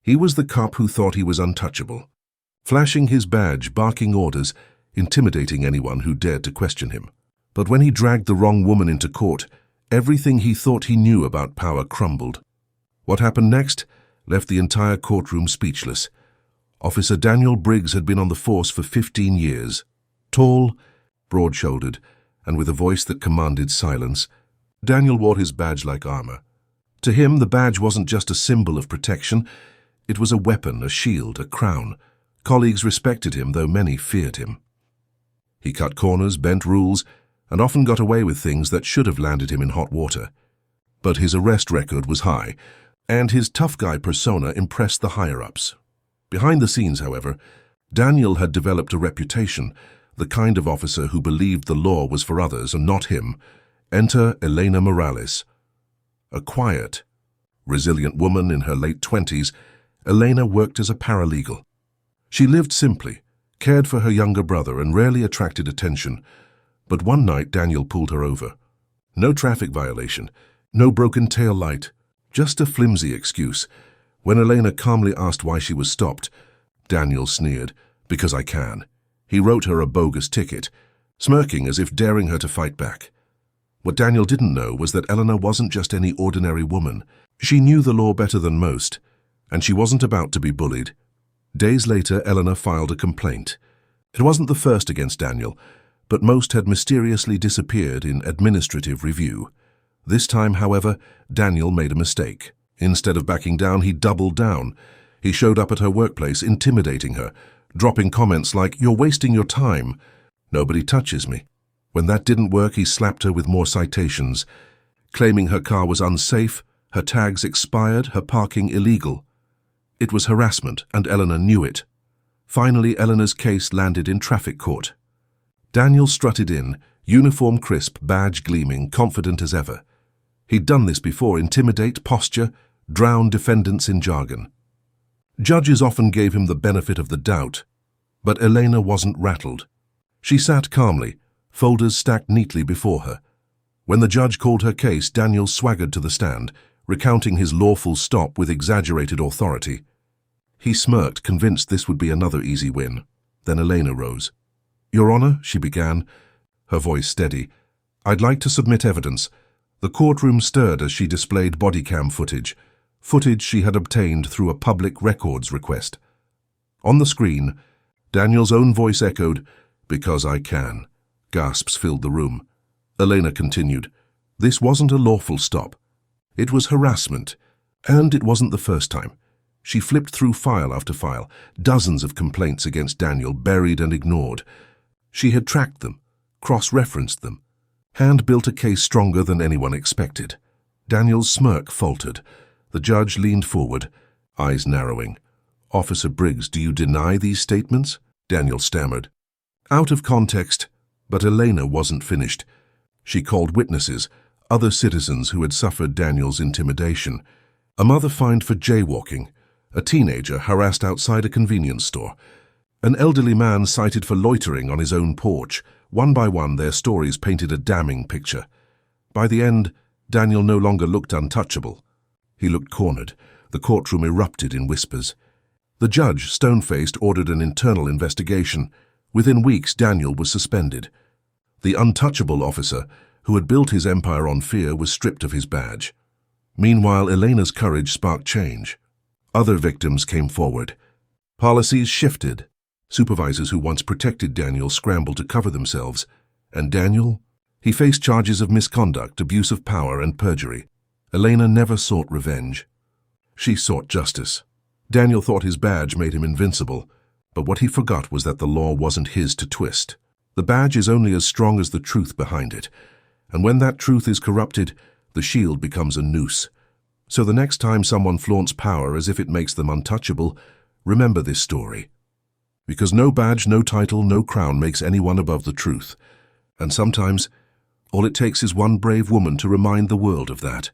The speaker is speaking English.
He was the cop who thought he was untouchable, flashing his badge, barking orders, intimidating anyone who dared to question him. But when he dragged the wrong woman into court, everything he thought he knew about power crumbled. What happened next left the entire courtroom speechless. Officer Daniel Briggs had been on the force for 15 years. Tall, broad-shouldered, and with a voice that commanded silence, Daniel wore his badge like armor. To him, the badge wasn't just a symbol of protection. It was a weapon, a shield, a crown. Colleagues respected him, though many feared him. He cut corners, bent rules, and often got away with things that should have landed him in hot water. But his arrest record was high, and his tough guy persona impressed the higher-ups. Behind the scenes, however, Daniel had developed a reputation, the kind of officer who believed the law was for others and not him. Enter Elena Morales. A quiet, resilient woman in her late 20s, Elena worked as a paralegal. She lived simply, cared for her younger brother, and rarely attracted attention. But one night Daniel pulled her over. No traffic violation, no broken tail light, just a flimsy excuse. When Elena calmly asked why she was stopped, Daniel sneered, "Because I can." He wrote her a bogus ticket, smirking as if daring her to fight back. What Daniel didn't know was that Elena wasn't just any ordinary woman. She knew the law better than most, and she wasn't about to be bullied. Days later, Elena filed a complaint. It wasn't the first against Daniel, but most had mysteriously disappeared in administrative review. This time, however, Daniel made a mistake. Instead of backing down, he doubled down. He showed up at her workplace, intimidating her, dropping comments like, "You're wasting your time. Nobody touches me." When that didn't work, he slapped her with more citations, claiming her car was unsafe, her tags expired, her parking illegal. It was harassment, and Elena knew it. Finally, Elena's case landed in traffic court. Daniel strutted in, uniform crisp, badge gleaming, confident as ever. He'd done this before: intimidate, posture, drown defendants in jargon. Judges often gave him the benefit of the doubt, but Elena wasn't rattled. She sat calmly, folders stacked neatly before her. When the judge called her case, Daniel swaggered to the stand, recounting his lawful stop with exaggerated authority. He smirked, convinced this would be another easy win. Then Elena rose. "Your Honor," she began, her voice steady, "I'd like to submit evidence." The courtroom stirred as she displayed body cam footage she had obtained through a public records request. On the screen, Daniel's own voice echoed, "Because I can." Gasps filled the room. Elena continued, "This wasn't a lawful stop. It was harassment, and it wasn't the first time." She flipped through file after file, dozens of complaints against Daniel buried and ignored. She had tracked them, cross-referenced them, hand-built a case stronger than anyone expected. Daniel's smirk faltered. The judge leaned forward, eyes narrowing. "Officer Briggs, do you deny these statements?" Daniel stammered. Out of context, but Elena wasn't finished. She called witnesses, other citizens who had suffered Daniel's intimidation. A mother fined for jaywalking, a teenager harassed outside a convenience store, an elderly man cited for loitering on his own porch. One by one, their stories painted a damning picture. By the end, Daniel no longer looked untouchable. He looked cornered. The courtroom erupted in whispers. The judge, stone-faced, ordered an internal investigation. Within weeks, Daniel was suspended. The untouchable officer, who had built his empire on fear, was stripped of his badge. Meanwhile, Elena's courage sparked change. Other victims came forward. Policies shifted. Supervisors who once protected Daniel scrambled to cover themselves. And Daniel? He faced charges of misconduct, abuse of power, and perjury. Elena never sought revenge. She sought justice. Daniel thought his badge made him invincible, but what he forgot was that the law wasn't his to twist. The badge is only as strong as the truth behind it, and when that truth is corrupted, the shield becomes a noose. So the next time someone flaunts power as if it makes them untouchable, remember this story. Because no badge, no title, no crown makes anyone above the truth. And sometimes, all it takes is one brave woman to remind the world of that.